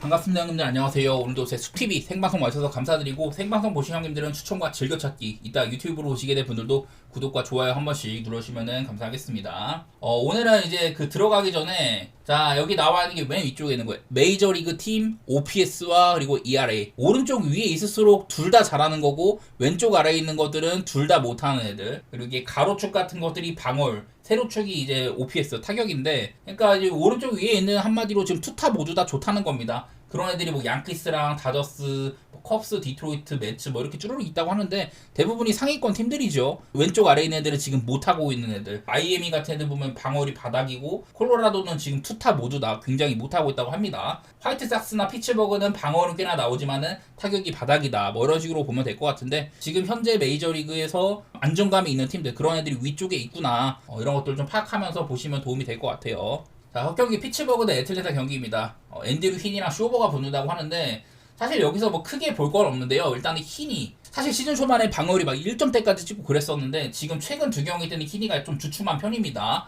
반갑습니다 형님들. 안녕하세요. 오늘도 제 숲TV 생방송 와주셔서 감사드리고, 생방송 보신 형님들은 추천과 즐겨찾기, 이따 유튜브로 보시게 될 분들도 구독과 좋아요 한 번씩 눌러주시면 감사하겠습니다. 오늘은 이제 들어가기 전에, 자, 여기 나와 있는 게 맨 위쪽에 있는 거예요. 메이저리그 팀 OPS와 그리고 ERA. 오른쪽 위에 있을수록 둘 다 잘하는 거고, 왼쪽 아래에 있는 것들은 둘 다 못하는 애들. 그리고 이게 가로축 같은 것들이 방어율, 세로축이 이제 OPS 타격인데, 그러니까 이제 오른쪽 위에 있는 한마디로 지금 투타 모두 다 좋다는 겁니다. 그런 애들이 뭐 양키스랑 다저스, 뭐 컵스, 디트로이트, 매츠 뭐 이렇게 쭈루룩 있다고 하는데, 대부분이 상위권 팀들이죠. 왼쪽 아래에 있는 애들은 지금 못하고 있는 애들. 마이애미 같은 애들 보면 방어율이 바닥이고, 콜로라도는 지금 투타 모두 다 굉장히 못하고 있다고 합니다. 화이트삭스나 피츠버그는 방어율은 꽤나 나오지만은 타격이 바닥이다, 뭐 이런 식으로 보면 될 것 같은데, 지금 현재 메이저리그에서 안정감이 있는 팀들, 그런 애들이 위쪽에 있구나, 이런 것들 좀 파악하면서 보시면 도움이 될 것 같아요. 자, 첫 경기 피츠버그 대 애틀랜타 경기입니다. 앤드류 흰이랑 쇼버가 붙는다고 하는데, 사실 여기서 뭐 크게 볼 건 없는데요. 일단은 흰이 사실 시즌 초반에 방어율이 막 1점대까지 찍고 그랬었는데, 지금 최근 두 경기 때는 흰이가 좀 주춤한 편입니다.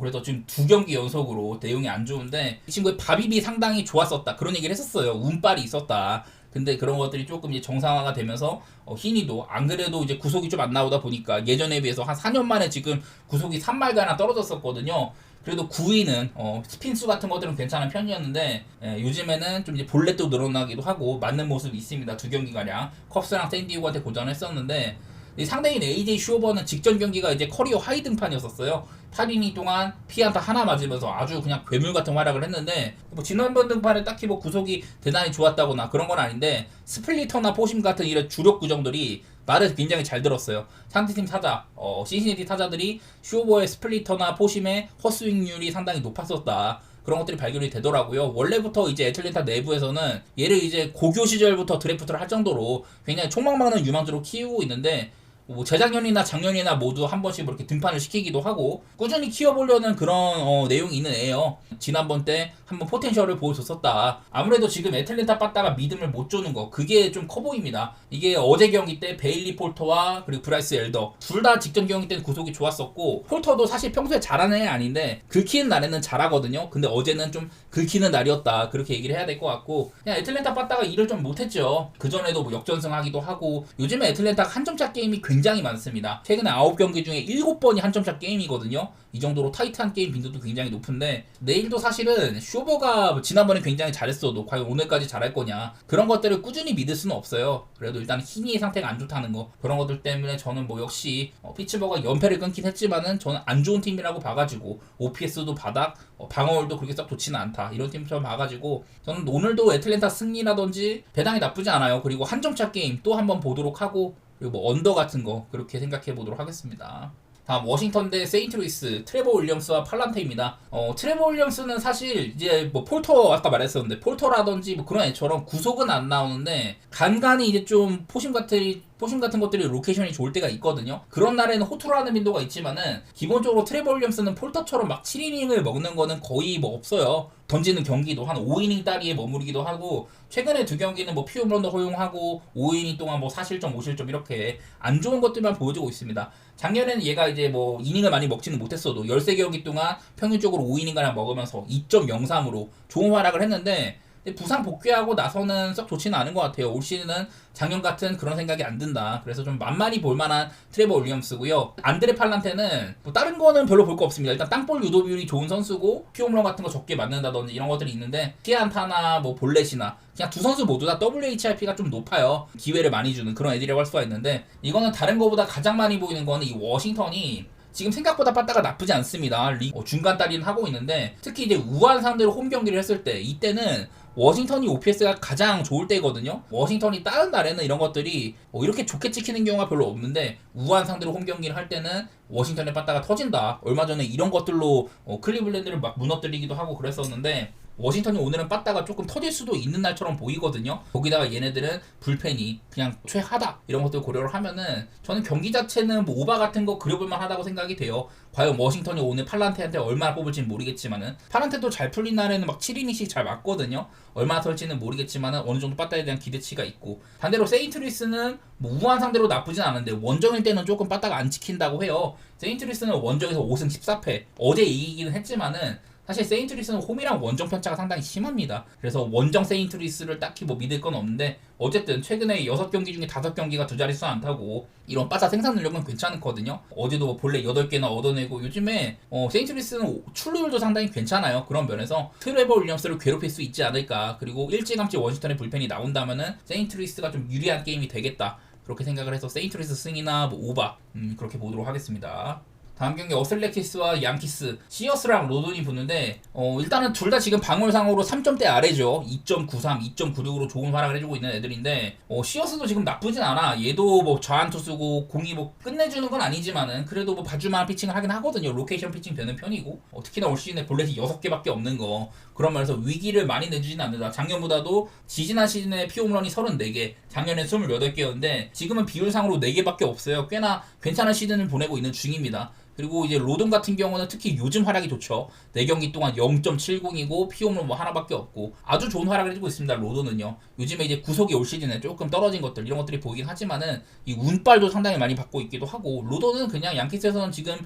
그래서 지금 두 경기 연속으로 내용이 안 좋은데, 이 친구의 밥입이 상당히 좋았었다, 그런 얘기를 했었어요. 운빨이 있었다. 근데 그런 것들이 조금 이제 정상화가 되면서 흰이도 안 그래도 이제 구속이 좀 안 나오다 보니까 예전에 비해서 한 4년 만에 지금 구속이 3말가나 떨어졌었거든요. 그래도 9위는 스핀수 같은 것들은 괜찮은 편이었는데, 요즘에는 좀 이제 볼넷도 늘어나기도 하고 맞는 모습이 있습니다. 두 경기가량 컵스랑 샌디에고한테 고전했었는데, 이 상대인 AJ 슈어버는 직전 경기가 이제 커리어 하이 등판이었었어요. 8이닝 동안 피안타 하나 맞으면서 아주 그냥 괴물 같은 활약을 했는데, 뭐 지난번 등판에 딱히 뭐 구속이 대단히 좋았다거나 그런 건 아닌데, 스플리터나 포심 같은 이런 주력 구정들이 말을 굉장히 잘 들었어요. 상대팀 타자, 시시니티 타자들이 슈어버의 스플리터나 포심의 헛스윙률이 상당히 높았었다, 그런 것들이 발견이 되더라고요. 원래부터 이제 애틀랜타 내부에서는 얘를 이제 고교 시절부터 드래프트를 할 정도로 굉장히 촉망받는 유망주로 키우고 있는데, 뭐 재작년이나 작년이나 모두 한 번씩 이렇게 등판을 시키기도 하고 꾸준히 키워보려는 그런 내용이 있는 애예요. 지난번 때 한번 포텐셜을 보여줬었다. 아무래도 지금 애틀랜타 빠따가 믿음을 못 주는 거, 그게 좀 커 보입니다. 이게 어제 경기 때 베일리 폴터와 그리고 브라이스 엘더 둘 다 직전 경기 때는 구속이 좋았었고, 폴터도 사실 평소에 잘하는 애 아닌데 긁히는 날에는 잘하거든요. 근데 어제는 좀 긁히는 날이었다, 그렇게 얘기를 해야 될 것 같고, 그냥 애틀랜타 빠따가 일을 좀 못했죠. 그전에도 뭐 역전승하기도 하고, 요즘에 애틀랜타가 한점차 게임이 굉장히 많습니다. 최근에 9경기 중에 7번이 한점차 게임이거든요. 이 정도로 타이트한 게임 빈도도 굉장히 높은데, 내일도 사실은 쇼버가 지난번에 굉장히 잘했어도 과연 오늘까지 잘할 거냐, 그런 것들을 꾸준히 믿을 수는 없어요. 그래도 일단 흰이의 상태가 안 좋다는 거, 그런 것들 때문에 저는 뭐 역시 피츠버그가 연패를 끊긴 했지만은 저는 안 좋은 팀이라고 봐가지고, OPS도 바닥, 방어율도 그렇게 썩 좋지는 않다, 이런 팀처럼 봐가지고 저는 오늘도 애틀랜타 승리라든지 배당이 나쁘지 않아요. 그리고 한점차 게임 또 한번 보도록 하고, 그리고 뭐 언더 같은 거 그렇게 생각해 보도록 하겠습니다. 다음 워싱턴 대 세인트루이스, 트레버 윌리엄스와 팔란테입니다. 트레버 윌리엄스는 사실 이제 뭐 폴터 아까 말했었는데, 폴터라든지 뭐 그런 애처럼 구속은 안 나오는데 간간히 이제 좀 포심 같은 것들이 로케이션이 좋을 때가 있거든요. 그런 날에는 호투라는 빈도가 있지만은 기본적으로 트레버 윌리엄스는 폴터처럼 막 7이닝을 먹는 거는 거의 뭐 없어요. 던지는 경기도 한 5이닝 따리에 머무르기도 하고, 최근에 두 경기는 뭐 피홈런도 허용하고 5이닝 동안 뭐 4실점 5실점 이렇게 안 좋은 것들만 보여주고 있습니다. 작년에는 얘가 이제 뭐 이닝을 많이 먹지는 못했어도 13경기 동안 평균적으로 5이닝가량 먹으면서 2.03으로 좋은 활약을 했는데, 부상 복귀하고 나서는 썩 좋지는 않은 것 같아요. 올 시즌은 작년 같은 그런 생각이 안 든다. 그래서 좀 만만히 볼만한 트레버 윌리엄스고요. 안드레 팔란테는 뭐 다른 거는 별로 볼 거 없습니다. 일단 땅볼 유도 비율이 좋은 선수고, 피홈런 같은 거 적게 맞는다든지 이런 것들이 있는데, 피안타나 뭐 볼넷이나 그냥 두 선수 모두 다 WHIP가 좀 높아요. 기회를 많이 주는 그런 애들이라고 할 수가 있는데, 이거는 다른 거보다 가장 많이 보이는 거는 이 워싱턴이 지금 생각보다 빠따가 나쁘지 않습니다. 중간 따리는 하고 있는데, 특히 이제 우한 상대로 홈 경기를 했을 때, 이때는 워싱턴이 OPS가 가장 좋을 때거든요. 워싱턴이 다른 날에는 이런 것들이 이렇게 좋게 찍히는 경우가 별로 없는데, 우한 상대로 홈 경기를 할 때는 워싱턴의 빠따가 터진다. 얼마 전에 이런 것들로 클리블랜드를 막 무너뜨리기도 하고 그랬었는데, 워싱턴이 오늘은 빠따가 조금 터질 수도 있는 날처럼 보이거든요. 거기다가 얘네들은 불펜이 그냥 최하다, 이런 것들 고려를 하면은 저는 경기 자체는 뭐 오바 같은 거 그려볼만 하다고 생각이 돼요. 과연 워싱턴이 오늘 팔란테한테 얼마나 뽑을지는 모르겠지만은, 팔란테도 잘 풀린 날에는 막 7이닝씩 잘 맞거든요. 얼마나 설지는 모르겠지만은 어느 정도 빠따에 대한 기대치가 있고, 반대로 세인트루이스는 뭐 우한 상대로 나쁘진 않은데 원정일 때는 조금 빠따가 안 지킨다고 해요. 세인트루이스는 원정에서 5승 14패, 어제 이기기는 했지만은 사실 세인트루이스는 홈이랑 원정 편차가 상당히 심합니다. 그래서 원정 세인트루이스를 딱히 뭐 믿을 건 없는데 어쨌든 최근에 6경기 중에 5경기가 두 자릿수 안타고 이런 빠사 생산 능력은 괜찮거든요. 어제도 뭐 본래 8개나 얻어내고 요즘에 세인트루이스는 출루율도 상당히 괜찮아요. 그런 면에서 트레버 윌리엄스를 괴롭힐 수 있지 않을까. 그리고 일찌감치 워싱턴의 불펜이 나온다면은 세인트루이스가 좀 유리한 게임이 되겠다. 그렇게 생각을 해서 세인트루이스 승이나 뭐 오바 그렇게 보도록 하겠습니다. 다음 경기 어슬레티스와 양키스, 시어스랑 로돈이 붙는데 일단은 둘 다 지금 방울상으로 3점대 아래죠. 2.93, 2.96으로 좋은 활약을 해주고 있는 애들인데 시어스도 지금 나쁘진 않아. 얘도 뭐 좌한투수고 공이 뭐 끝내주는 건 아니지만은 그래도 뭐 봐줄만한 피칭을 하긴 하거든요. 로케이션 피칭 되는 편이고 특히나 올 시즌에 볼넷이 6개밖에 없는 거 그런 면에서 위기를 많이 내주진 않는다. 작년보다도 지지난 시즌에 피홈런이 34개, 작년에 28개였는데 지금은 비율상으로 4개밖에 없어요. 꽤나 괜찮은 시즌을 보내고 있는 중입니다. 그리고 이제 로돈 같은 경우는 특히 요즘 활약이 좋죠. 4경기 동안 0.70이고 피홈런 뭐 하나밖에 없고 아주 좋은 활약을 해주고 있습니다. 로돈은요. 요즘에 이제 구속이 올 시즌에 조금 떨어진 것들 이런 것들이 보이긴 하지만은 이 운빨도 상당히 많이 받고 있기도 하고 로돈은 그냥 양키스에서는 지금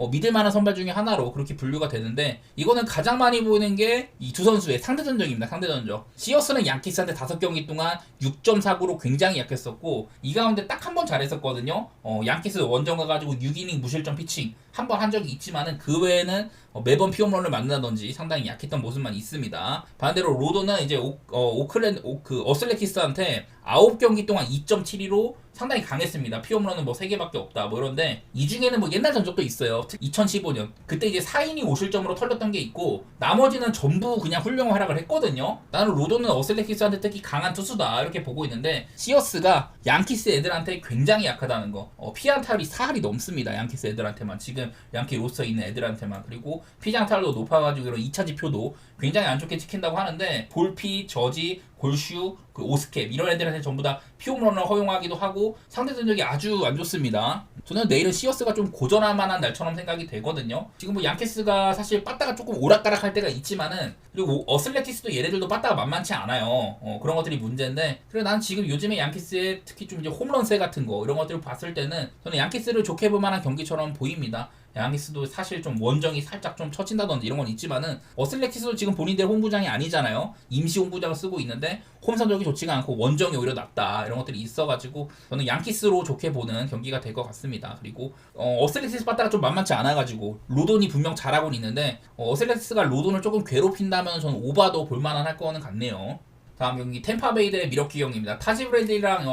믿을만한 선발 중에 하나로 그렇게 분류가 되는데 이거는 가장 많이 보이는 게 이 두 선수의 상대 전적입니다. 상대 전적. 시어스는 양키스한테 5경기 동안 6.49로 굉장히 약했었고 이 가운데 딱 한 번 잘했었거든요. 양키스 원정 가가지고 6이닝 무실점 피칭 한 번 한 적이 있지만은 그 외에는 매번 피홈런을 만나던지 상당히 약했던 모습만 있습니다. 반대로 로도는 이제 어슬레티스한테 9경기 동안 2.72로 상당히 강했습니다. 피홈런은 뭐 3개밖에 없다 뭐 이런데 이 중에는 뭐 옛날 전적도 있어요. 2015년 그때 이제 4이닝 5실점으로 털렸던 게 있고 나머지는 전부 그냥 훌륭한 활약을 했거든요. 나는 로도는 어슬레티스한테 특히 강한 투수다 이렇게 보고 있는데 시어스가 양키스 애들한테 굉장히 약하다는 거. 피안타율이 4할이 넘습니다. 양키스 애들한테만 지금 양키 로스터에 있는 애들한테만. 그리고 피장타율도 높아가지고 이런 2차 지표도 굉장히 안 좋게 찍힌다고 하는데 볼피, 저지, 골슈, 그 오스캡 이런 애들한테 전부 다 피홈런을 허용하기도 하고 상대 전적이 아주 안 좋습니다. 저는 내일은 시어스가 좀 고전할 만한 날처럼 생각이 되거든요. 지금 뭐 양키스가 사실 빠따가 조금 오락가락할 때가 있지만은 그리고 어슬레티스도 얘네들도 빠따가 만만치 않아요. 그런 것들이 문제인데 그래 난 지금 요즘에 양키스의 특히 좀 이제 홈런세 같은 거 이런 것들을 봤을 때는 저는 양키스를 좋게 볼 만한 경기처럼 보입니다. 양키스도 사실 좀 원정이 살짝 좀 처진다던지 이런 건 있지만은 어슬레티스도 지금 본인들 홈구장이 아니잖아요. 임시 홈구장을 쓰고 있는데 홈 성적이 좋지가 않고 원정이 오히려 낫다 이런 것들이 있어가지고 저는 양키스로 좋게 보는 경기가 될 것 같습니다. 그리고 어슬레티스 빠따가 좀 만만치 않아가지고 로돈이 분명 잘하고는 있는데 어슬레티스가 로돈을 조금 괴롭힌다면 저는 오바도 볼만한 할 거는 같네요. 다음 경기 템파베이 대 미러키 경기입니다. 타지 브래들리랑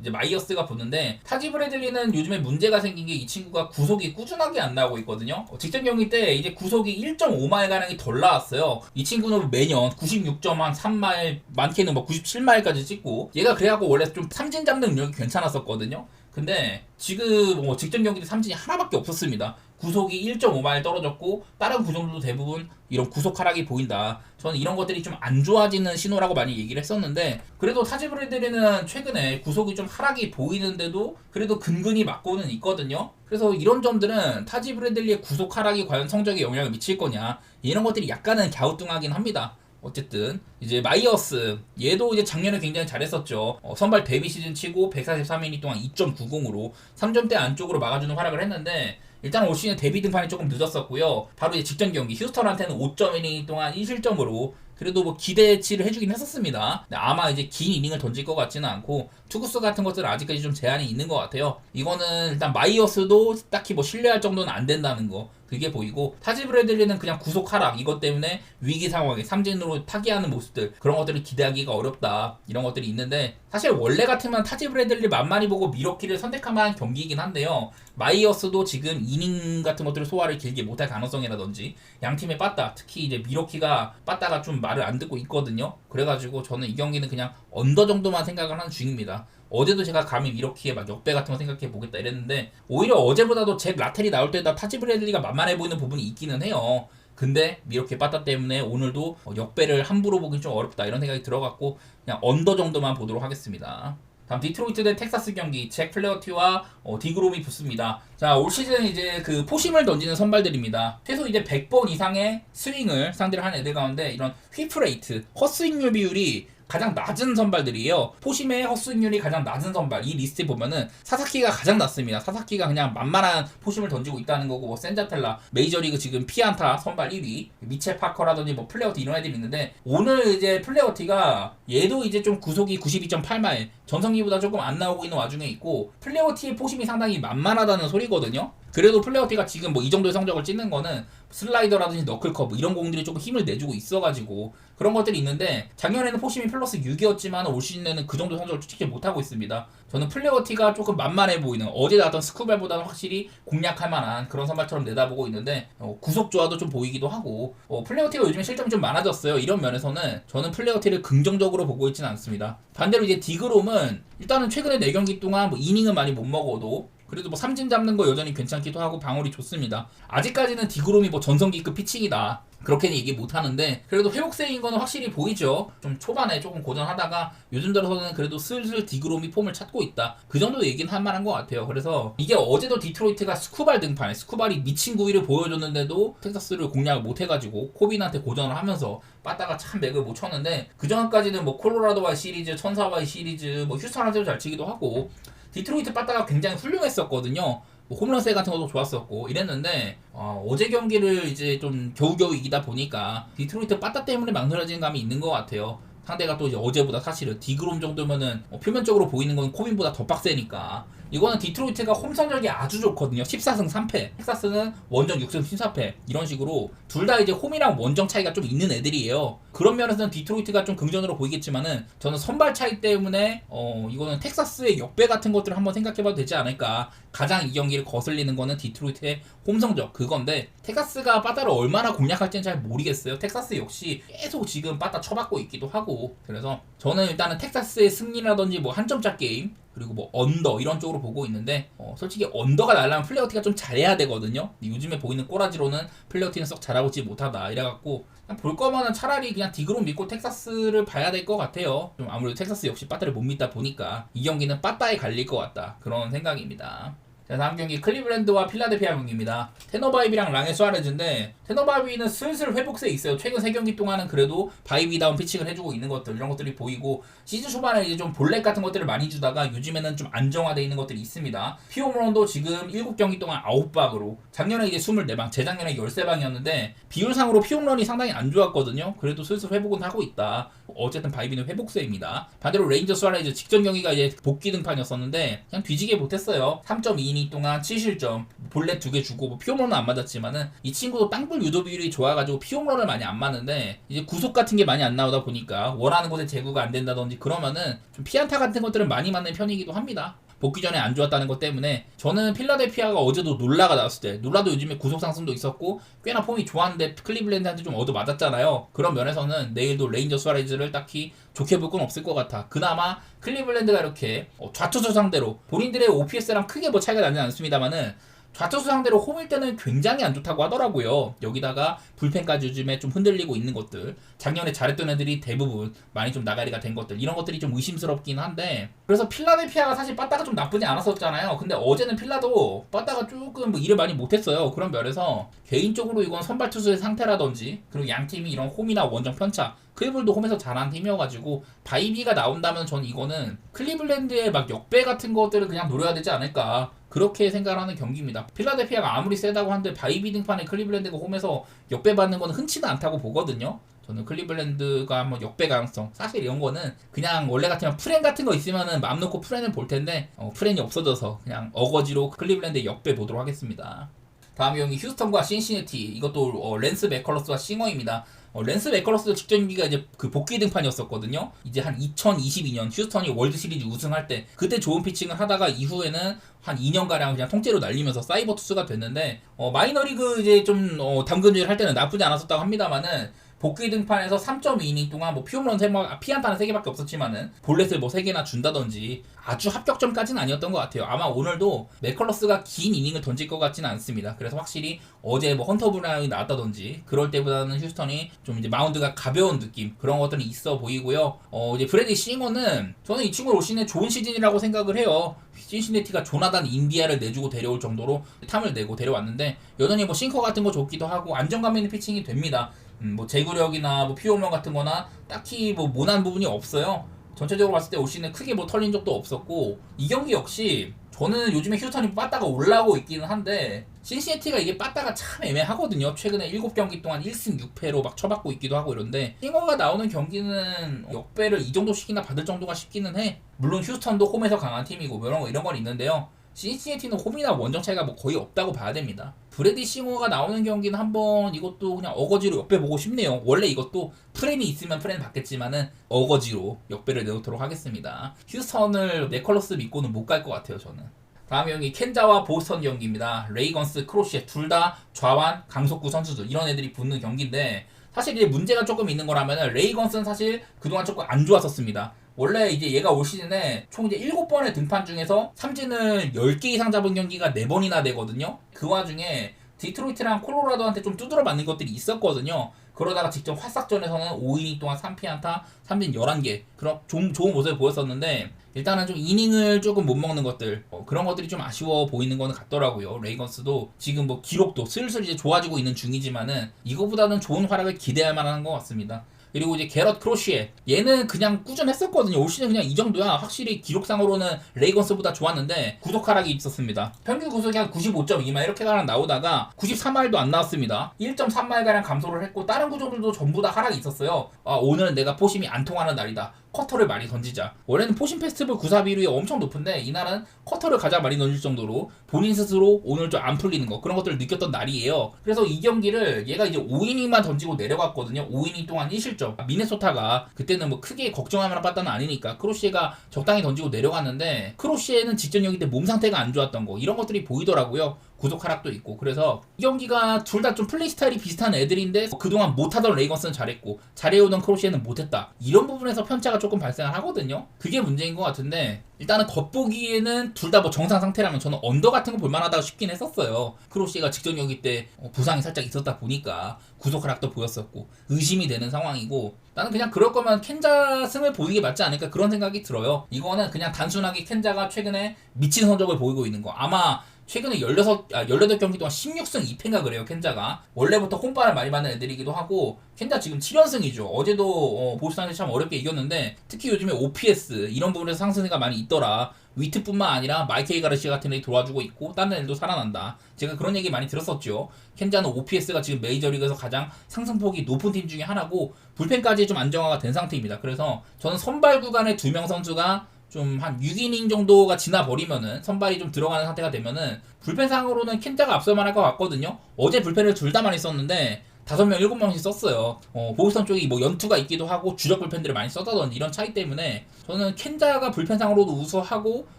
이제 마이어스가 붙는데 타지 브래들리는 요즘에 문제가 생긴 게 이 친구가 구속이 꾸준하게 안 나오고 있거든요. 직전 경기 때 이제 구속이 1.5마일 가량이 덜 나왔어요. 이 친구는 매년 96.3마일 많게는 뭐 97마일까지 찍고 얘가 그래갖고 원래 좀 삼진 잡는 능력이 괜찮았었거든요. 근데 지금 직전 경기 때 삼진이 하나밖에 없었습니다. 구속이 1.5마일 떨어졌고 다른 구종들도 대부분 이런 구속 하락이 보인다. 저는 이런 것들이 좀 안 좋아지는 신호라고 많이 얘기를 했었는데 그래도 타지 브래들리는 최근에 구속이 좀 하락이 보이는데도 그래도 근근히 맞고는 있거든요. 그래서 이런 점들은 타지 브래들리의 구속 하락이 과연 성적에 영향을 미칠 거냐 이런 것들이 약간은 갸우뚱하긴 합니다. 어쨌든 이제 마이어스 얘도 이제 작년에 굉장히 잘했었죠. 선발 데뷔 시즌 치고 143이닝 동안 2.90으로 3점대 안쪽으로 막아주는 활약을 했는데 일단 올 시즌 데뷔 등판이 조금 늦었었고요. 바로 이제 직전 경기 휴스턴한테는 5.1이닝 동안 1실점으로 그래도 뭐 기대치를 해주긴 했었습니다. 아마 이제 긴 이닝을 던질 것 같지는 않고 투구수 같은 것들은 아직까지 좀 제한이 있는 것 같아요. 이거는 일단 마이어스도 딱히 뭐 신뢰할 정도는 안 된다는 거 그게 보이고 타지 브래들리는 그냥 구속 하락 이것 때문에 위기 상황에 삼진으로 타기하는 모습들 그런 것들을 기대하기가 어렵다 이런 것들이 있는데 사실 원래 같으면 타지 브래들리 만만히 보고 미러키를 선택할 만한 경기이긴 한데요. 마이어스도 지금 이닝 같은 것들을 소화를 길게 못할 가능성이라든지 양팀의 빠따 특히 이제 미러키가 빠따가 좀 말을 안 듣고 있거든요. 그래가지고 저는 이 경기는 그냥 언더 정도만 생각을 하는 중입니다. 어제도 제가 감히 미러키의 막 역배 같은 거 생각해 보겠다 이랬는데 오히려 어제보다도 잭 라텔이 나올 때다 타지 브래들리가 만만해 보이는 부분이 있기는 해요. 근데 미러키 빠따 때문에 오늘도 역배를 함부로 보기 좀 어렵다 이런 생각이 들어갔고 그냥 언더 정도만 보도록 하겠습니다. 다음 디트로이트 대 텍사스 경기 잭 플레어티와 디그롬이 붙습니다. 자, 올 시즌 이제 그 포심을 던지는 선발들입니다. 최소 이제 100번 이상의 스윙을 상대를 하는 애들 가운데 이런 휘프레이트, 헛스윙률 비율이 가장 낮은 선발들이에요. 포심의 헛스윙률이 가장 낮은 선발 이 리스트에 보면은 사사키가 가장 낮습니다. 사사키가 그냥 만만한 포심을 던지고 있다는 거고, 뭐 센자텔라 메이저리그 지금 피안타 선발 1위, 미첼 파커라든지 뭐 플레어티 이런 애들이 있는데, 오늘 이제 플레어티가 얘도 이제 좀 구속이 92.8마일 전성기보다 조금 안 나오고 있는 와중에 있고, 플레어티의 포심이 상당히 만만하다는 소리거든요. 그래도 플레어티가 지금 뭐 이 정도의 성적을 찍는 거는 슬라이더라든지 너클커브 이런 공들이 조금 힘을 내주고 있어가지고 그런 것들이 있는데, 작년에는 포심이 플러스 6이었지만 올 시즌에는 그 정도 성적을 찍지 못하고 있습니다. 저는 플레어티가 조금 만만해 보이는, 어제 나왔던 스쿠벨보다는 확실히 공략할 만한 그런 선발처럼 내다보고 있는데, 구속 조화도 좀 보이기도 하고, 플레어티가 요즘에 실점이 좀 많아졌어요. 이런 면에서는 저는 플레어티를 긍정적으로 보고 있지는 않습니다. 반대로 이제 디그롬은 일단은 최근에 4경기 동안 뭐 이닝은 많이 못 먹어도 그래도 뭐 삼진 잡는 거 여전히 괜찮기도 하고 방울이 좋습니다. 아직까지는 디그롬이 뭐 전성기급 피칭이다 그렇게는 얘기 못 하는데, 그래도 회복세인 거는 확실히 보이죠. 좀 초반에 조금 고전하다가 요즘 들어서는 그래도 슬슬 디그롬이 폼을 찾고 있다, 그 정도 얘기는 할 만한 것 같아요. 그래서 이게 어제도 디트로이트가 스쿠발 등판에 스쿠발이 미친 구위를 보여줬는데도 텍사스를 공략을 못 해가지고 코빈한테 고전을 하면서 빠따가 참 맥을 못 쳤는데, 그 전까지는 뭐 콜로라도와의 시리즈, 천사와의 시리즈, 뭐 휴스턴한테도 잘 치기도 하고 디트로이트 빠따가 굉장히 훌륭했었거든요. 뭐 홈런세 같은 것도 좋았었고 이랬는데, 어제 경기를 이제 좀 겨우겨우 이기다 보니까 디트로이트 빠따 때문에 망설여지는 감이 있는 것 같아요. 상대가 또 이제 어제보다 사실은 디그롬 정도면은 표면적으로 보이는 건 코빈보다 더 빡세니까. 이거는 디트로이트가 홈 성적이 아주 좋거든요. 14승 3패. 텍사스는 원정 6승 14패. 이런 식으로 둘 다 이제 홈이랑 원정 차이가 좀 있는 애들이에요. 그런 면에서는 디트로이트가 좀 긍정적으로 보이겠지만은, 저는 선발 차이 때문에 이거는 텍사스의 역배 같은 것들을 한번 생각해봐도 되지 않을까. 가장 이 경기를 거슬리는 거는 디트로이트의 홈 성적 그건데, 텍사스가 빠따를 얼마나 공략할지는 잘 모르겠어요. 텍사스 역시 계속 지금 빠따 쳐받고 있기도 하고. 그래서 저는 일단은 텍사스의 승리라든지 뭐 한 점차 게임 그리고 뭐 언더 이런 쪽으로 보고 있는데, 솔직히 언더가 날라면 플레어티가 좀 잘해야 되거든요. 요즘에 보이는 꼬라지로는 플레어티는 썩 잘하고 있지 못하다 이래갖고, 그냥 볼 거면은 차라리 그냥 디그롬 믿고 텍사스를 봐야 될 것 같아요. 좀 아무래도 텍사스 역시 빠따를 못 믿다 보니까 이 경기는 빠따에 갈릴 것 같다 그런 생각입니다. 자, 다음 경기 클리블랜드와 필라델피아 경기입니다. 테너바이비랑 랑의 수아레즈인데, 테너바이비는 슬슬 회복세에 있어요. 최근 3경기 동안은 그래도 바이비다운 피칭을 해주고 있는 것들 이런 것들이 보이고, 시즌 초반에 이제 좀 볼넷 같은 것들을 많이 주다가 요즘에는 좀 안정화되어 있는 것들이 있습니다. 피홈런도 지금 7경기 동안 9방으로, 작년에 이제 24방, 재작년에 13방이었는데 비율상으로 피홈런이 상당히 안 좋았거든요. 그래도 슬슬 회복은 하고 있다. 어쨌든 바이비는 회복세입니다. 반대로 레인저 수아레즈 직전 경기가 이제 복귀 등판이었었는데 그냥 뒤지게 못했어요. 3.2이닝 동안 7실점, 볼넷 2개 주고, 뭐 피홈런은 안 맞았지만은 이 친구도 땅볼 유도 비율이 좋아가지고 피홈런을 많이 안 맞는데, 이제 구속 같은 게 많이 안 나오다 보니까 원하는 곳에 제구가 안 된다든지 그러면은 좀 피안타 같은 것들은 많이 맞는 편이기도 합니다. 복귀 전에 안 좋았다는 것 때문에 저는 필라델피아가 어제도 놀라가 나왔을 때, 놀라도 요즘에 구속 상승도 있었고 꽤나 폼이 좋았는데 클리블랜드한테 좀 얻어 맞았잖아요. 그런 면에서는 내일도 레인저 수아레즈를 딱히 좋게 볼 건 없을 것 같아. 그나마 클리블랜드가 이렇게 좌투수 상대로, 본인들의 OPS랑 크게 뭐 차이가 나지 않습니다만은 좌투수 상대로 홈일 때는 굉장히 안 좋다고 하더라고요. 여기다가 불펜까지 요즘에 좀 흔들리고 있는 것들, 작년에 잘했던 애들이 대부분 많이 좀 나가리가 된 것들, 이런 것들이 좀 의심스럽긴 한데, 그래서 필라델피아가 사실 빠따가 좀 나쁘지 않았었잖아요. 근데 어제는 필라도 빠따가 조금 뭐 일을 많이 못했어요. 그런 면에서 개인적으로 이건 선발 투수의 상태라든지, 그리고 양 팀이 이런 홈이나 원정 편차, 클리블도 홈에서 잘한 팀이어가지고 바이비가 나온다면 전 이거는 클리블랜드의 막 역배 같은 것들을 그냥 노려야 되지 않을까, 그렇게 생각하는 경기입니다. 필라델피아가 아무리 세다고 한들 바이비 등판에 클리블랜드가 홈에서 역배받는 건 흔치는 않다고 보거든요. 저는 클리블랜드가 한번 역배 가능성, 사실 이런 거는 그냥 원래 같으면 프렌 같은 거 있으면은 마음 놓고 프렌을 볼 텐데, 프렌이 없어져서 그냥 어거지로 클리블랜드의 역배 보도록 하겠습니다. 다음 경기 휴스턴과 신시내티, 이것도 랜스 맥컬러스와 싱어입니다. 랜스 맥컬러스도 직전 경기가 이제 그 복귀 등판이었었거든요. 이제 한 2022년 휴스턴이 월드 시리즈 우승할 때 그때 좋은 피칭을 하다가 이후에는 한 2년가량 그냥 통째로 날리면서 사이버 투수가 됐는데, 마이너리그 이제 좀 담금질 할 때는 나쁘지 않았었다고 합니다만은, 복귀 등판에서 3.2이닝 동안 뭐 피홈런 3번, 피안타는 3개밖에 없었지만은 볼넷을 뭐 3개나 준다든지 아주 합격점까지는 아니었던 것 같아요. 아마 오늘도 맥컬러스가 긴 이닝을 던질 것 같지는 않습니다. 그래서 확실히 어제 뭐 헌터 브라운이 나왔다든지 그럴 때보다는 휴스턴이 좀 이제 마운드가 가벼운 느낌, 그런 것들이 있어 보이고요. 이제 브래디 싱어는 저는 이 친구 올 시즌에 좋은 시즌이라고 생각을 해요. 신시내티가 조나단 인디아를 내주고 데려올 정도로 탐을 내고 데려왔는데, 여전히 뭐 싱커 같은 거 좋기도 하고 안정감 있는 피칭이 됩니다. 뭐 제구력이나 뭐 피오면 같은 거나 딱히 뭐 모난 부분이 없어요. 전체적으로 봤을 때 올 시즌 크게 뭐 털린 적도 없었고, 이 경기 역시 저는 요즘에 휴스턴이 빠따가 올라오고 있기는 한데 신시내티가 이게 빠따가 참 애매하거든요. 최근에 7경기 동안 1승 6패로 막 쳐받고 있기도 하고 이런데, 싱어가 나오는 경기는 역배를 이 정도씩이나 받을 정도가 싶기는 해. 물론 휴스턴도 홈에서 강한 팀이고 뭐 이런 건 있는데요. 신시내티는 홈이나 원정 차이가 뭐 거의 없다고 봐야 됩니다. 브래디 싱어가 나오는 경기는 한번 이것도 그냥 어거지로 역배보고 싶네요. 원래 이것도 프레임이 있으면 프레임 받겠지만은 어거지로 역배를 내놓도록 하겠습니다. 휴스턴을 네컬러스 믿고는 못 갈 것 같아요, 저는. 다음 경기 켄자와 보스턴 경기입니다. 레이건스, 크로시에 둘 다 좌완, 강속구 선수들 이런 애들이 붙는 경기인데, 사실 이제 문제가 조금 있는 거라면은 레이건스는 사실 그동안 조금 안 좋았었습니다. 원래 이제 얘가 올 시즌에 총 이제 7번의 등판 중에서 삼진을 10개 이상 잡은 경기가 4번이나 되거든요. 그 와중에 디트로이트랑 콜로라도한테 좀 두드러 맞는 것들이 있었거든요. 그러다가 직접 화싹전에서는 5이닝 동안 3피안타, 삼진 11개 그런 좋은 모습을 보였었는데, 일단은 좀 이닝을 조금 못 먹는 것들, 그런 것들이 좀 아쉬워 보이는 거는 같더라고요. 레이건스도 지금 뭐 기록도 슬슬 이제 좋아지고 있는 중이지만은 이거보다는 좋은 활약을 기대할 만한 것 같습니다. 그리고 이제 게럿 크로시에, 얘는 그냥 꾸준했었거든요. 올 시즌 그냥 이 정도야. 확실히 기록상으로는 레이건스보다 좋았는데 구속 하락이 있었습니다. 평균 구속이 한 95.2만 이렇게 가량 나오다가 93마일도 안 나왔습니다. 1.3마일 가량 감소를 했고, 다른 구종들도 전부 다 하락이 있었어요. 오늘은 내가 포심이 안 통하는 날이다. 커터를 많이 던지자. 원래는 포심 페스티벌 구사 비율이 엄청 높은데 이날은 커터를 가장 많이 던질 정도로 본인 스스로 오늘 좀 안 풀리는 거, 그런 것들을 느꼈던 날이에요. 그래서 이 경기를 얘가 이제 5이닝만 던지고 내려갔거든요. 5이닝 동안 1실점. 미네소타가 그때는 뭐 크게 걱정할 만한 바타는 아니니까 크로시에가 적당히 던지고 내려갔는데, 크로시에는 직전 경기 때 몸 상태가 안 좋았던 거, 이런 것들이 보이더라고요. 구속 하락도 있고. 그래서 이 경기가 둘 다 좀 플레이 스타일이 비슷한 애들인데 그동안 못하던 레이건스는 잘했고 잘해오던 크로시에는 못했다, 이런 부분에서 편차가 조금 발생을 하거든요. 그게 문제인 것 같은데, 일단은 겉보기에는 둘 다 뭐 정상 상태라면 저는 언더 같은 거 볼만하다고 싶긴 했었어요. 크로시가 직전 경기 때 부상이 살짝 있었다 보니까 구속 하락도 보였었고 의심이 되는 상황이고, 나는 그냥 그럴 거면 켄자 승을 보이는 게 맞지 않을까, 그런 생각이 들어요. 이거는 그냥 단순하게 켄자가 최근에 미친 성적을 보이고 있는 거. 아마 최근에 18경기 동안 16승 2패인가 그래요, 켄자가. 원래부터 홈발을 많이 받는 애들이기도 하고, 켄자 지금 7연승이죠. 어제도 보스턴한테 참 어렵게 이겼는데, 특히 요즘에 OPS 이런 부분에서 상승세가 많이 있더라. 위트뿐만 아니라 마이케이 가르시아 같은 애들이 도와주고 있고 다른 애들도 살아난다. 제가 그런 얘기 많이 들었었죠. 켄자는 OPS가 지금 메이저리그에서 가장 상승폭이 높은 팀 중에 하나고 불펜까지 좀 안정화가 된 상태입니다. 그래서 저는 선발 구간의 2명 선수가 좀 한 6이닝 정도가 지나버리면은, 선발이 좀 들어가는 상태가 되면은 불펜상으로는 켄자가 앞설만 할 것 같거든요. 어제 불펜을 둘 다 많이 썼는데 5명, 7명씩 썼어요. 보스턴 쪽이 뭐 연투가 있기도 하고 주력 불펜들을 많이 썼다든지 이런 차이 때문에 저는 켄자가 불펜상으로도 우수하고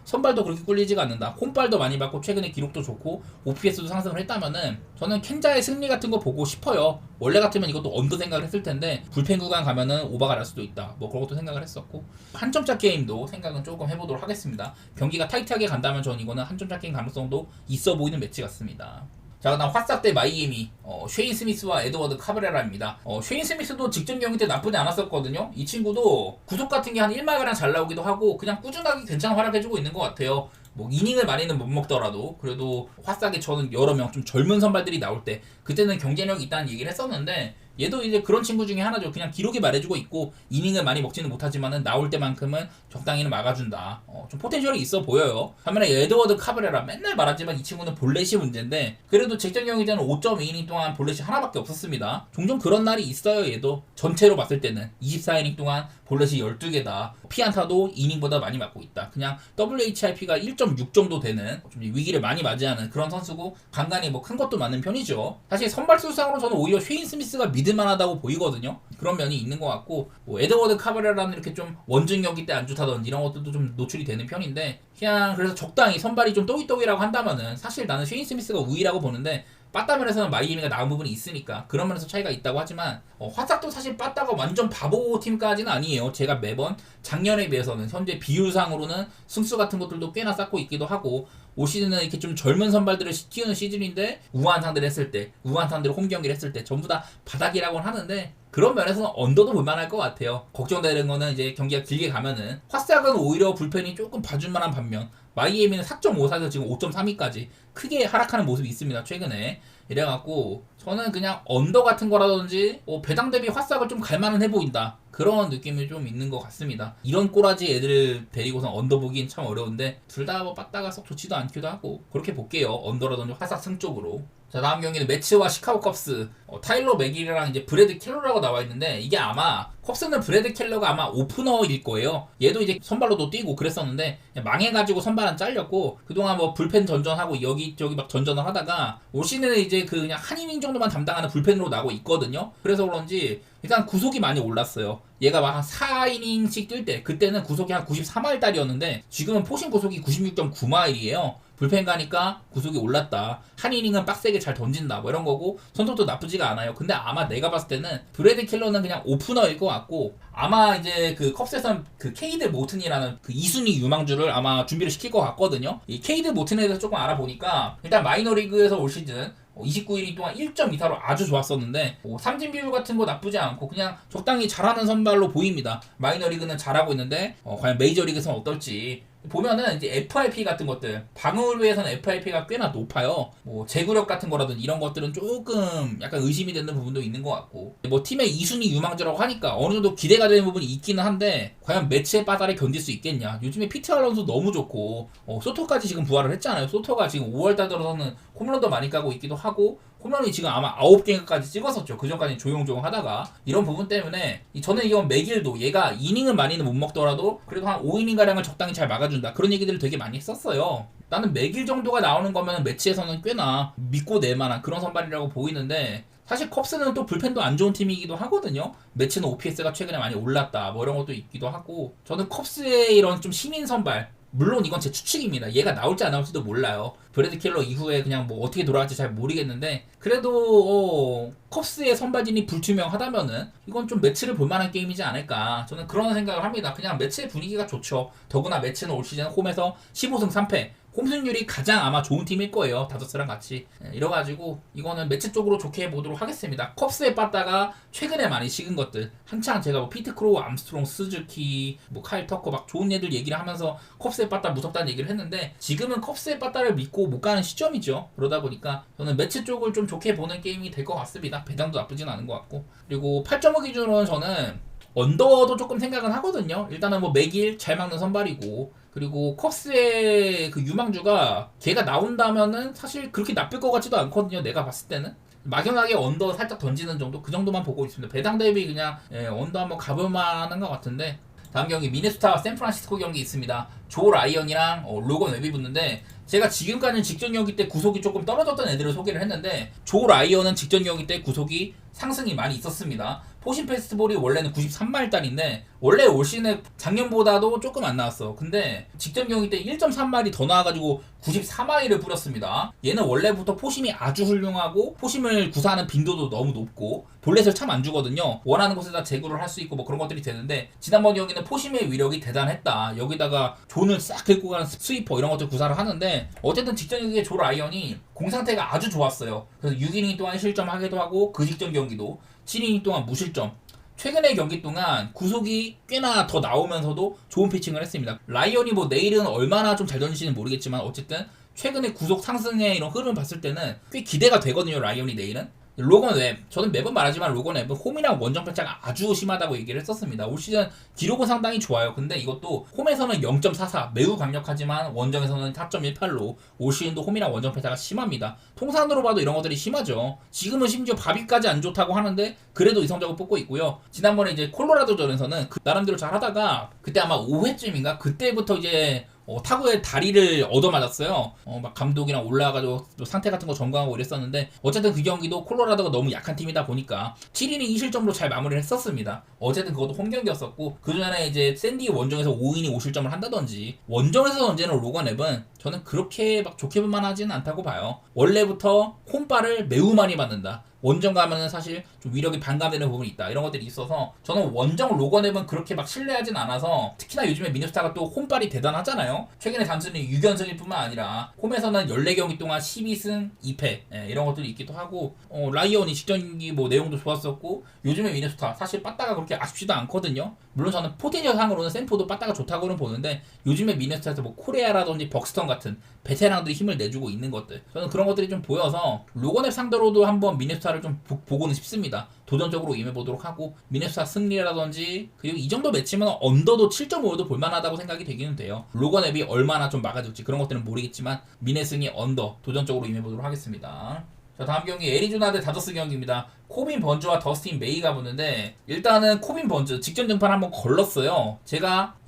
선발도 그렇게 꿀리지가 않는다. 홈발도 많이 받고 최근에 기록도 좋고 OPS도 상승을 했다면은 저는 켄자의 승리 같은 거 보고 싶어요. 원래 같으면 이것도 언더 생각을 했을 텐데 불펜 구간 가면은 오바가 날 수도 있다. 뭐 그런 것도 생각을 했었고, 한 점차 게임도 생각은 조금 해보도록 하겠습니다. 경기가 타이트하게 간다면 저는 이거는 한 점차 게임 가능성도 있어 보이는 매치 같습니다. 자, 그다음 화싹 대 마이애미, 쉐인 스미스와 에드워드 카브레라입니다. 쉐인 스미스도 직전 경기 때 나쁘지 않았었거든요. 이 친구도 구속 같은 게 한 1마가량 잘 나오기도 하고 그냥 꾸준하게 괜찮은 활약해주고 있는 것 같아요. 뭐 이닝을 많이는 못 먹더라도 그래도 화싹에 저는 여러 명 좀 젊은 선발들이 나올 때 그때는 경쟁력이 있다는 얘기를 했었는데, 얘도 이제 그런 친구 중에 하나죠. 그냥 기록이 말해주고 있고 이닝을 많이 먹지는 못하지만은 나올 때만큼은 적당히는 막아준다. 좀 포텐셜이 있어 보여요. 반면에 에드워드 카브레라, 맨날 말하지만 이 친구는 볼넷이 문제인데 그래도 직전 경기 때는 5.2이닝 동안 볼넷이 하나밖에 없었습니다. 종종 그런 날이 있어요. 얘도 전체로 봤을 때는 24이닝 동안 볼넷이 12개다. 피안타도 이닝보다 많이 맞고 있다. 그냥 WHIP가 1.6 정도 되는 좀 위기를 많이 맞이하는 그런 선수고, 간간히 뭐 큰 것도 많은 편이죠. 사실 선발 수상으로 저는 오히려 쉐인 스미스가 믿을만하다고 보이거든요. 그런 면이 있는 것 같고, 뭐 에드워드 카브레라는 이렇게 좀 원정 경기 때 안 좋다든지 이런 것들도 좀 노출이 되는 편인데, 그냥 그래서 적당히 선발이 좀 또이또이라고 한다면은 사실 나는 쉐인 스미스가 우위라고 보는데, 빠따면에서는 마이애미가 나은 부분이 있으니까 그런 면에서 차이가 있다고 하지만, 화싹도 사실 빠따가 완전 바보 팀까지는 아니에요. 제가 매번 작년에 비해서는 현재 비율상으로는 승수 같은 것들도 꽤나 쌓고 있기도 하고, 올 시즌은 이렇게 좀 젊은 선발들을 키우는 시즌인데 우한 상대를 했을 때, 우한 상대로 홈 경기를 했을 때 전부 다 바닥이라고는 하는데, 그런 면에서는 언더도 볼만할 것 같아요. 걱정되는 거는 이제 경기가 길게 가면은 화싹은 오히려 불펜이 조금 봐줄만한 반면 마이애미는 4.54에서 지금 5.32까지 크게 하락하는 모습이 있습니다. 최근에 이래갖고 저는 그냥 언더 같은 거라든지 배당 대비 화싹을 좀 갈만은 해보인다. 그런 느낌이 좀 있는 것 같습니다. 이런 꼬라지 애들 데리고서 언더 보기엔 참 어려운데 둘 다 뭐 빠따가 썩 좋지도 않기도 하고 그렇게 볼게요. 언더라든지 화싹 승 쪽으로. 자, 다음 경기는 매츠와 시카고 컵스. 타일러 맥길이랑 이제 브래드 켈러라고 나와 있는데 이게 아마 컵스는 브래드 켈러가 아마 오프너일 거예요. 얘도 이제 선발로도 뛰고 그랬었는데 망해가지고 선발은 잘렸고 그동안 뭐 불펜 전전하고 여기저기 막 전전을 하다가 올 시즌에 이제 그 그냥 한 이닝 정도만 담당하는 불펜으로 나오고 있거든요. 그래서 그런지 일단 구속이 많이 올랐어요. 얘가 막 한 4이닝씩 뛸 때 그때는 구속이 한 93마일달이었는데 지금은 포신 구속이 96.9마일이에요. 불펜 가니까 구속이 올랐다. 한 이닝은 빡세게 잘 던진다. 뭐 이런 거고 선톡도 나쁘지가 않아요. 근데 아마 내가 봤을 때는 브래드 킬러는 그냥 오프너일 것 같고 아마 이제 그 컵스에선 그 케이드 모튼이라는 그 2순위 유망주를 아마 준비를 시킬 것 같거든요. 이 케이드 모튼에 대해서 조금 알아보니까 일단 마이너리그에서 올 시즌 29이닝 동안 1.24로 아주 좋았었는데 삼진 비율 같은 거 나쁘지 않고 그냥 적당히 잘하는 선발로 보입니다. 마이너리그는 잘하고 있는데 과연 메이저리그에서는 어떨지 보면은 이제 FIP 같은 것들 방어를 위해서는 FIP가 꽤나 높아요. 뭐 제구력 같은 거라든 이런 것들은 조금 약간 의심이 되는 부분도 있는 것 같고 뭐 팀의 2순위 유망주라고 하니까 어느 정도 기대가 되는 부분이 있기는 한데 과연 매치의 바다를 견딜 수 있겠냐. 요즘에 피트 알론소 너무 좋고 소토까지 지금 부활을 했잖아요. 소토가 지금 5월달 들어서는 홈런도 많이 까고 있기도 하고 홈런이 지금 아마 9개까지 찍었었죠. 그 전까지는 조용조용 하다가 이런 부분 때문에 저는 이건 맥일도 얘가 이닝은 많이는 못 먹더라도 그래도 한 5이닝 가량을 적당히 잘 막아준다. 그런 얘기들을 되게 많이 했었어요. 나는 맥일 정도가 나오는 거면 매치에서는 꽤나 믿고 낼만한 그런 선발이라고 보이는데 사실 컵스는 또 불펜도 안 좋은 팀이기도 하거든요. 매치는 OPS가 최근에 많이 올랐다. 뭐 이런 것도 있기도 하고 저는 컵스의 이런 좀 신인 선발 물론 이건 제 추측입니다. 얘가 나올지 안 나올지도 몰라요. 브래드 킬러 이후에 그냥 뭐 어떻게 돌아갈지 잘 모르겠는데 그래도 컵스의 선발진이 불투명하다면은 이건 좀 매치를 볼만한 게임이지 않을까 저는 그런 생각을 합니다. 그냥 매치의 분위기가 좋죠. 더구나 매치는 올 시즌 홈에서 15승 3패 홈승률이 가장 아마 좋은 팀일 거예요. 다저스랑 같이. 이래가지고 이거는 매치 쪽으로 좋게 보도록 하겠습니다. 컵스에 빠따가 최근에 많이 식은 것들 한창 제가 뭐 피트 크로우, 암스트롱, 스즈키, 뭐 카일 터커 막 좋은 애들 얘기를 하면서 컵스에 빠따 무섭다는 얘기를 했는데 지금은 컵스에 빠따를 믿고 못 가는 시점이죠. 그러다 보니까 저는 매치 쪽을 좀 좋게 보는 게임이 될 것 같습니다. 배당도 나쁘진 않은 것 같고 그리고 8.5 기준으로는 저는 언더도 조금 생각은 하거든요. 일단은 뭐 맥일 잘 막는 선발이고 그리고 컵스의 그 유망주가 걔가 나온다면은 사실 그렇게 나쁠 것 같지도 않거든요. 내가 봤을 때는 막연하게 언더 살짝 던지는 정도 그 정도만 보고 있습니다. 배당 대비 그냥 언더 한번 가볼 만한 것 같은데 다음 경기 미네소타와 샌프란시스코 경기 있습니다. 조 라이언이랑 로건 웹이 붙는데 제가 지금까지는 직전 경기 때 구속이 조금 떨어졌던 애들을 소개를 했는데 조 라이언은 직전 경기 때 구속이 상승이 많이 있었습니다. 포신 페스티벌이 원래는 93마일달인데 원래 올 시즌에 작년보다도 조금 안 나왔어. 근데 직전 경기 때 1.3마일이 더 나와가지고 94마일을 뿌렸습니다. 얘는 원래부터 포심이 아주 훌륭하고 포심을 구사하는 빈도도 너무 높고 볼넷을 참 안 주거든요. 원하는 곳에다 제구를 할 수 있고 뭐 그런 것들이 되는데 지난번 경기는 포심의 위력이 대단했다. 여기다가 존을 싹 긁고 가는 스위퍼 이런 것들 구사를 하는데 어쨌든 직전 경기에 조 라이언이 공 상태가 아주 좋았어요. 그래서 6이닝 동안 실점하기도 하고 그 직전 경기도 7이닝 동안 무실점 최근의 경기 동안 구속이 꽤나 더 나오면서도 좋은 피칭을 했습니다. 라이언이 뭐 내일은 얼마나 좀 잘 던지지는 모르겠지만 어쨌든 최근에 구속 상승의 이런 흐름을 봤을 때는 꽤 기대가 되거든요. 라이언이 내일은. 로건 웹 저는 매번 말하지만 로건 웹은 홈이랑 원정 편차가 아주 심하다고 얘기를 했었습니다. 올 시즌 기록은 상당히 좋아요. 근데 이것도 홈에서는 0.44 매우 강력하지만 원정에서는 4.18로 올 시즌도 홈이랑 원정 편차가 심합니다. 통산으로 봐도 이런 것들이 심하죠. 지금은 심지어 바비까지 안 좋다고 하는데 그래도 이성적으로 뽑고 있고요. 지난번에 이제 콜로라도전에서는 나름대로 잘 하다가 그때 아마 5회쯤인가 그때부터 이제 타구의 다리를 얻어맞았어요. 막 감독이랑 올라가가지고 상태 같은 거 점검하고 이랬었는데 어쨌든 그 경기도 콜로라도가 너무 약한 팀이다 보니까 7이닝 2실점으로 잘 마무리를 했었습니다. 어쨌든 그것도 홈 경기였었고 그 전에 이제 샌디 원정에서 5이닝 5실점을 한다든지 원정에서 던지는 로건 앱은 저는 그렇게 막 좋게 볼만 하지는 않다고 봐요. 원래부터 홈발을 매우 많이 받는다. 원정 가면은 사실 좀 위력이 반감되는 부분이 있다. 이런 것들이 있어서 저는 원정 로건앱은 그렇게 막 신뢰하진 않아서 특히나 요즘에 미네소타가 또 홈발이 대단하잖아요. 최근에 단순히 6연승일 뿐만 아니라 홈에서는 14경기 동안 12승 2패 이런 것들이 있기도 하고 라이언이 직전 경기 뭐 내용도 좋았었고 요즘에 미네소타 사실 빠따가 그렇게 아쉽지도 않거든요. 물론 저는 포텐셜 상으로는 샌포드 빠따가 좋다고는 보는데 요즘에 미네소타에서 뭐 코레아라든지 벅스턴 같은 베테랑들이 힘을 내주고 있는 것들, 저는 그런 것들이 좀 보여서 로건앱 상대로도 한번 미네소타를 좀 보고는 싶습니다. 도전적으로 임해보도록 하고, 미네소타 승리라든지, 그리고 이 정도 매치면 언더도 7.5도 볼만하다고 생각이 되기는 돼요. 로건앱이 얼마나 좀 막아줄지 그런 것들은 모르겠지만 미네승이 언더 도전적으로 임해보도록 하겠습니다. 자, 다음 경기 애리조나 대 다저스 경기입니다. 코빈 번즈와 더스틴 메이가 붙는데, 일단은 코빈 번즈 직전 등판 한번 걸렀어요.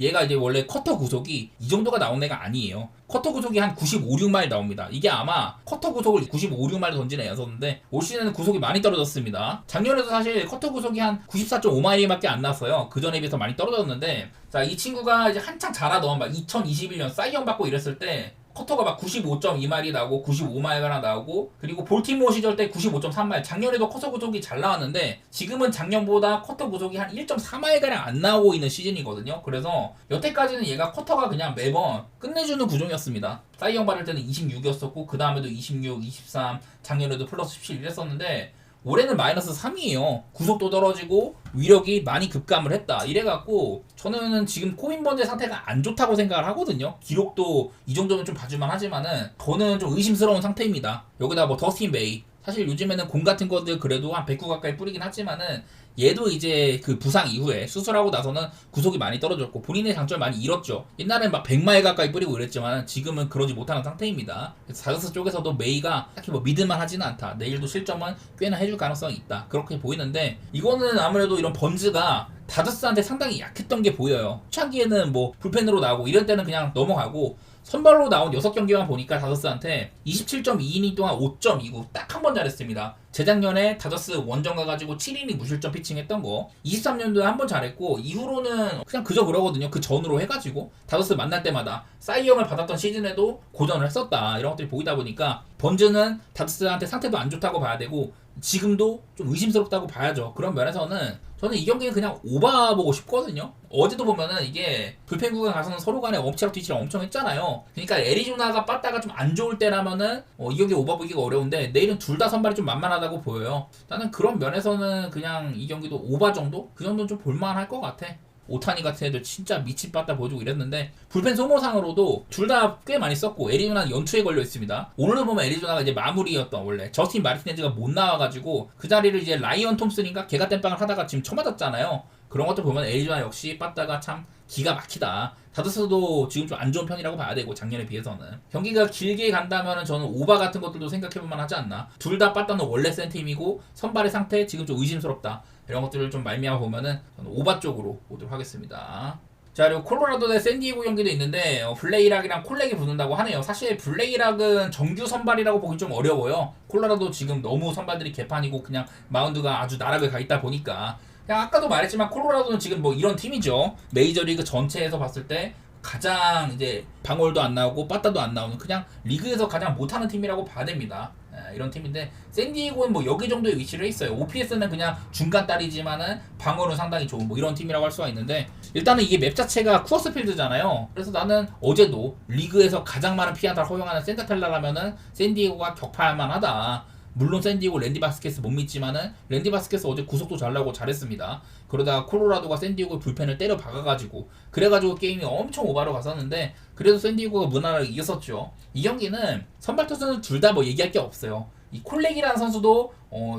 얘가 이제 원래 커터 구속이 이 정도가 나온 애가 아니에요. 커터 구속이 한 95, 6마일 나옵니다. 이게 아마 커터 구속을 95, 6마일 던지는 애였었는데 올 시즌에는 구속이 많이 떨어졌습니다. 작년에도 사실 커터 구속이 한 94.5마일밖에 안 났어요. 그 전에 비해서 많이 떨어졌는데, 자, 이 친구가 이제 한창 자라던 막 2021년 사이언 받고 이랬을 때 커터가 막 95.2마일이 나오고 95마일가량 나오고, 그리고 볼티모어 시절 때 95.3마일, 작년에도 커터 구속이 잘 나왔는데 지금은 작년보다 커터 구속이 한 1.4마일가량 안 나오고 있는 시즌이거든요. 그래서 여태까지는 얘가 커터가 그냥 매번 끝내주는 구종이었습니다. 사이언 받을 때는 26이었었고 그 다음에도 26, 23, 작년에도 플러스 17 이랬었는데 올해는 마이너스 3이에요. 구속도 떨어지고 위력이 많이 급감을 했다. 이래갖고 저는 지금 코빈 번즈의 상태가 안 좋다고 생각을 하거든요. 기록도 이 정도면 좀 봐줄만 하지만은 저는 좀 의심스러운 상태입니다. 여기다 뭐 더스틴 메이, 사실 요즘에는 공 같은 것들 그래도 한 109 가까이 뿌리긴 하지만은 얘도 이제 그 부상 이후에 수술하고 나서는 구속이 많이 떨어졌고 본인의 장점을 많이 잃었죠. 옛날엔 막 100마일 가까이 뿌리고 그랬지만 지금은 그러지 못하는 상태입니다. 그래서 다저스 쪽에서도 메이가 딱히 뭐 믿을만 하지는 않다. 내일도 실점은 꽤나 해줄 가능성이 있다. 그렇게 보이는데, 이거는 아무래도 이런 번즈가 다저스한테 상당히 약했던 게 보여요. 초창기에는 뭐 불펜으로 나오고 이럴 때는 그냥 넘어가고, 선발로 나온 6경기만 보니까 다저스한테 27.2이닝 동안 5.29 딱 한 번 잘했습니다. 재작년에 다저스 원정 가가지고 7이닝 무실점 피칭했던 거 23년도에 한 번 잘했고, 이후로는 그냥 그저 그러거든요. 그 전으로 해가지고 다저스 만날 때마다 사이영을 받았던 시즌에도 고전을 했었다. 이런 것들이 보이다 보니까 번즈는 다저스한테 상태도 안 좋다고 봐야 되고 지금도 좀 의심스럽다고 봐야죠. 그런 면에서는 저는 이 경기는 그냥 오바 보고 싶거든요. 어제도 보면은 이게 불펜 구간 가서는 서로 간에 엎치락 뒤치락 엄청 했잖아요. 그러니까 애리조나가 빠따가 좀 안 좋을 때라면은 이 경기 오바 보기가 어려운데 내일은 둘 다 선발이 좀 만만하다고 보여요. 나는 그런 면에서는 그냥 이 경기도 오바 정도? 그 정도는 좀 볼만할 것 같아. 오타니 같은 애들 진짜 미친 빠따 보여주고 이랬는데 불펜 소모상으로도 둘 다 꽤 많이 썼고 애리조나는 연투에 걸려 있습니다. 오늘도 보면 애리조나가 이제 마무리였던, 원래 저스틴 마르티네즈가 못 나와가지고 그 자리를 이제 라이언 톰슨인가 걔가 땜빵을 하다가 지금 쳐맞았잖아요. 그런 것도 보면 애리조나 역시 빠따가 참 기가 막히다. 다저스도 지금 좀 안 좋은 편이라고 봐야 되고 작년에 비해서는 경기가 길게 간다면은 저는 오바 같은 것들도 생각해볼만 하지 않나. 둘 다 빠따는 원래 센 팀이고 선발의 상태 지금 좀 의심스럽다. 이런 것들을 좀 말미암아 보면은 저는 오바 쪽으로 보도록 하겠습니다. 자, 그리고 콜로라도 대 샌디에고 경기도 있는데 블레이락이랑 콜렉이 붙는다고 하네요. 사실 블레이락은 정규 선발이라고 보기 좀 어려워요. 콜로라도 지금 너무 선발들이 개판이고 그냥 마운드가 아주 나락을 가 있다 보니까, 그냥 아까도 말했지만 콜로라도는 지금 뭐 이런 팀이죠. 메이저리그 전체에서 봤을 때 가장 이제 방울도 안 나오고 빠따도 안 나오는 그냥 리그에서 가장 못하는 팀이라고 봐야 됩니다. 이런 팀인데 샌디에고는 뭐 여기 정도의 위치를 했어요. OPS는 그냥 중간 딸이지만은 방어는 상당히 좋은 뭐 이런 팀이라고 할 수가 있는데, 일단은 이게 맵 자체가 쿠어스 필드잖아요. 그래서 나는 어제도 리그에서 가장 많은 피안타를 허용하는 센터텔라라면은 샌디에고가 격파할 만하다. 물론 샌디에고 랜디 바스켓스 못 믿지만은 랜디 바스켓스 어제 구속도 잘 나오고 잘했습니다. 그러다가 콜로라도가 샌디에고의 불펜을 때려 박아가지고 그래가지고 게임이 엄청 오바로 갔었는데 그래도 샌디에고가 무난하게 이겼었죠. 이 경기는 선발 투수는 둘 다 뭐 얘기할 게 없어요. 이 콜렉이라는 선수도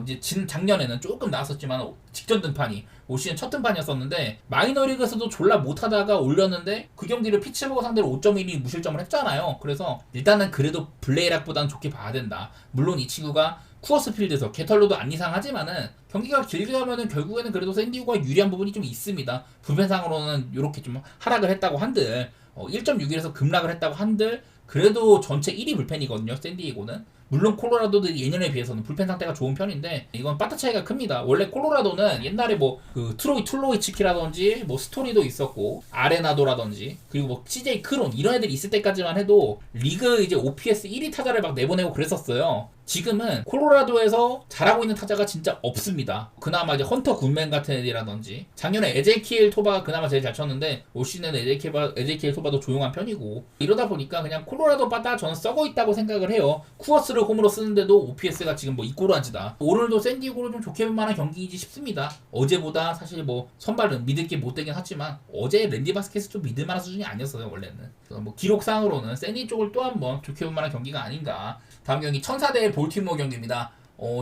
이제 작년에는 조금 나왔었지만 직전 등판이 올 시즌 첫 등판이었었는데 마이너리그에서도 졸라 못하다가 올렸는데 그 경기를 피츠버그 상대로 5.1이 무실점을 했잖아요. 그래서 일단은 그래도 블레이락보다는 좋게 봐야 된다. 물론 이 친구가 쿠어스필드에서 개털로도 안 이상하지만은 경기가 길게 가면은 결국에는 그래도 샌디에고가 유리한 부분이 좀 있습니다. 불펜상으로는 이렇게 좀 하락을 했다고 한들 1.6일에서 급락을 했다고 한들 그래도 전체 1위 불펜이거든요. 샌디에고는. 물론 콜로라도도 예년에 비해서는 불펜 상태가 좋은 편인데 이건 빠따 차이가 큽니다. 원래 콜로라도는 옛날에 뭐 그 툴로이 치키라든지 뭐 스토리도 있었고 아레나도라든지 그리고 뭐 CJ 크론 이런 애들이 있을 때까지만 해도 리그 이제 OPS 1위 타자를 막 내보내고 그랬었어요. 지금은 콜로라도에서 잘하고 있는 타자가 진짜 없습니다. 봅니다. 그나마 이제 헌터 굿맨 같은 애들이라든지 작년에 에제키엘 토바가 그나마 제일 잘 쳤는데 올 시즌은 에제키엘 토바도 조용한 편이고 이러다 보니까 그냥 콜로라도 빠따 저는 썩어 있다고 생각을 해요. 쿠어스를 홈으로 쓰는데도 OPS가 지금 뭐 이꼬라지다. 오늘도 샌디에고를 좀 좋게 볼 만한 경기이지 싶습니다. 어제보다 사실 뭐 선발은 믿을 게 못 되긴 하지만 어제 랜디 바스켓은 좀 믿을 만한 수준이 아니었어요 원래는. 그래서 뭐 기록상으로는 샌디 쪽을 또 한번 좋게 볼 만한 경기가 아닌가. 다음 경기 천사 대 볼티모어 경기입니다.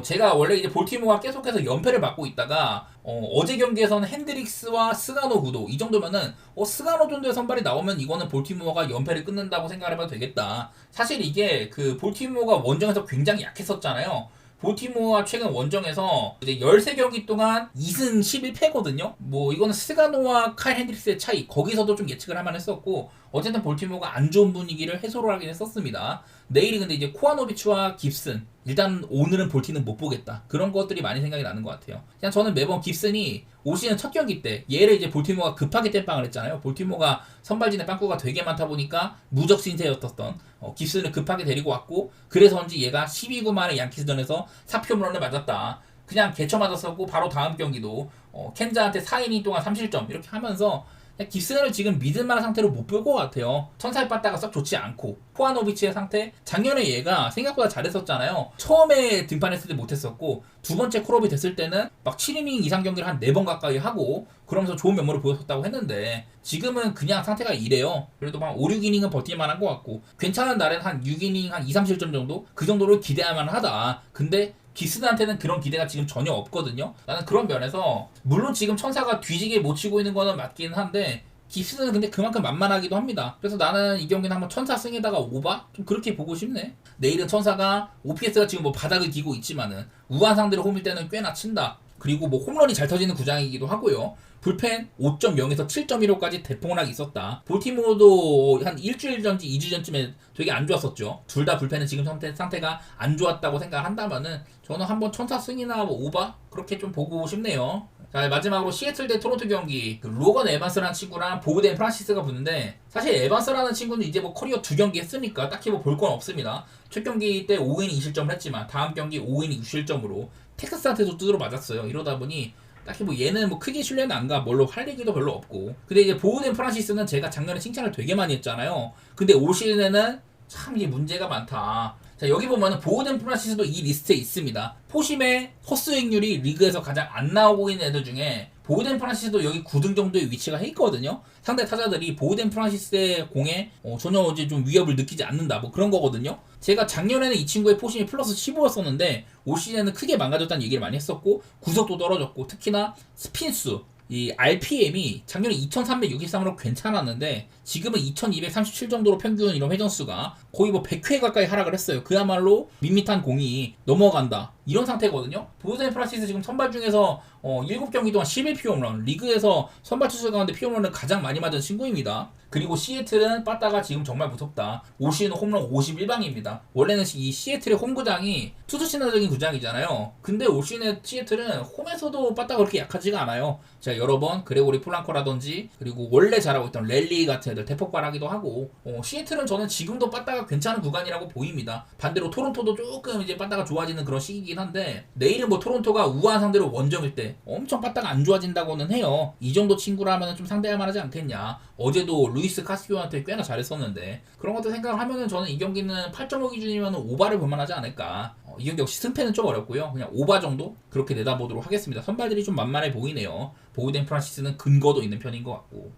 제가 원래 이제 볼티모어가 계속해서 연패를 맡고 있다가 어제 경기에서는 핸드릭스와 스가노 구도 이 정도면은 스가노 정도의 선발이 나오면 이거는 볼티모어가 연패를 끊는다고 생각을 해봐도 되겠다. 사실 이게 그 볼티모어가 원정에서 굉장히 약했었잖아요. 볼티모어가 최근 원정에서 이제 13경기 동안 2승 11패거든요. 뭐 이거는 스가노와 칼 핸드릭스의 차이 거기서도 좀 예측을 할 만했었고 어쨌든 볼티모어가 안 좋은 분위기를 해소를 하긴 했었습니다. 내일이 근데 이제 코아노비치와 깁슨 일단 오늘은 볼티는 못 보겠다. 그런 것들이 많이 생각이 나는 것 같아요. 그냥 저는 매번 깁슨이 올 시즌 첫 경기 때 얘를 이제 볼티모어가 급하게 땜빵을 했잖아요. 볼티모어가 선발진의 빵꾸가 되게 많다 보니까 무적 신세였던 깁슨을 급하게 데리고 왔고 그래서인지 얘가 12구 만에 양키스전에서 4표 홈런을 맞았다. 그냥 개쳐 맞았었고 바로 다음 경기도 켄자한테 4이닝 동안 3실점 이렇게 하면서 깁슨을 지금 믿을 만한 상태로 못 볼 것 같아요. 천사의 빠따가 썩 좋지 않고 포아노비치의 상태 작년에 얘가 생각보다 잘했었잖아요. 처음에 등판했을 때 못했었고 두 번째 콜업이 됐을 때는 막 7이닝 이상 경기를 한 4번 가까이 하고 그러면서 좋은 면모를 보였었다고 했는데 지금은 그냥 상태가 이래요. 그래도 막 5, 6이닝은 버틸만 한 것 같고 괜찮은 날엔 한 6이닝 한 2, 3실점 정도? 그 정도로 기대할 만하다. 근데 깁슨한테는 그런 기대가 지금 전혀 없거든요. 나는 그런 면에서 물론 지금 천사가 뒤지게 못 치고 있는 거는 맞긴 한데 깁슨은 근데 그만큼 만만하기도 합니다. 그래서 나는 이 경기는 한번 천사 승에다가 오바? 좀 그렇게 보고 싶네. 내일은 천사가 OPS가 지금 뭐 바닥을 기고 있지만은 우한 상대로 홈일 때는 꽤나 친다. 그리고 뭐 홈런이 잘 터지는 구장이기도 하고요. 불펜 5.0에서 7.15까지 대폭락이 있었다. 볼티모어도 한 일주일 전지 2주 전쯤에 되게 안 좋았었죠. 둘 다 불펜은 지금 상태가 안 좋았다고 생각한다면은 저는 한번 천사 승이나 뭐 오바 그렇게 좀 보고 싶네요. 자, 마지막으로 시애틀 대 토론토 경기 그 로건 에반스라는 친구랑 보그덴 프란시스가 붙는데 사실 에반스라는 친구는 이제 뭐 커리어 2경기 했으니까 딱히 뭐 볼 건 없습니다. 첫 경기 때 5이닝 2실점을 했지만 다음 경기 5이닝 6실점으로 텍사스한테도 두드러 맞았어요. 이러다 보니 딱히 뭐 얘는 뭐 크게 신뢰는 안 가. 뭘로 할 얘기도 별로 없고. 근데 이제 보우덴 프란시스는 제가 작년에 칭찬을 되게 많이 했잖아요. 근데 올 시즌에는 참 이게 문제가 많다. 자, 여기 보면은 보우덴 프란시스도 이 리스트에 있습니다. 포심의 헛스윙률이 리그에서 가장 안 나오고 있는 애들 중에 보우덴 프란시스도 여기 9등 정도의 위치가 해 있거든요. 상대 타자들이 보우덴 프란시스의 공에 전혀 이제 좀 위협을 느끼지 않는다. 뭐 그런 거거든요. 제가 작년에는 이 친구의 포심이 플러스 15였었는데 올 시즌에는 크게 망가졌다는 얘기를 많이 했었고 구속도 떨어졌고 특히나 스핀수 이 RPM이 작년에 2363으로 괜찮았는데 지금은 2237 정도로 평균 이런 회전수가 거의 뭐 100회 가까이 하락을 했어요. 그야말로 밋밋한 공이 넘어간다. 이런 상태거든요. 보우덴 프란시스 지금 선발 중에서 7경기 동안 11피 홈런 리그에서 선발 투수 가운데 피 홈런을 가장 많이 맞은 친구입니다. 그리고 시애틀은 빠따가 지금 정말 무섭다. 올 시즌 홈런 51방입니다. 원래는 이 시애틀의 홈구장이 투수 친화적인 구장이잖아요. 근데 올 시즌의 시애틀은 홈에서도 빠따가 그렇게 약하지가 않아요. 제가 여러 번 그레고리 폴랑코라든지 그리고 원래 잘하고 있던 랠리 같은 애들 대폭발하기도 하고 시애틀은 저는 지금도 빠따가 괜찮은 구간이라고 보입니다. 반대로 토론토도 조금 이제 빠따가 좋아지는 그런 시기이긴 한데 내일은 뭐 토론토가 우한 상대로 원정일 때 엄청 빠따가 안 좋아진다고는 해요. 이 정도 친구라면 좀 상대할 만하지 않겠냐. 어제도 루이스 카스티오한테 꽤나 잘했었는데 그런 것도 생각을 하면은 저는 이 경기는 8.5 기준이면 오바를 볼만하지 않을까. 이 경기 역시 승패는 좀 어렵고요. 그냥 오바 정도 그렇게 내다보도록 하겠습니다. 선발들이 좀 만만해 보이네요. 보우덴 프란시스는 근거도 있는 편인 것 같고.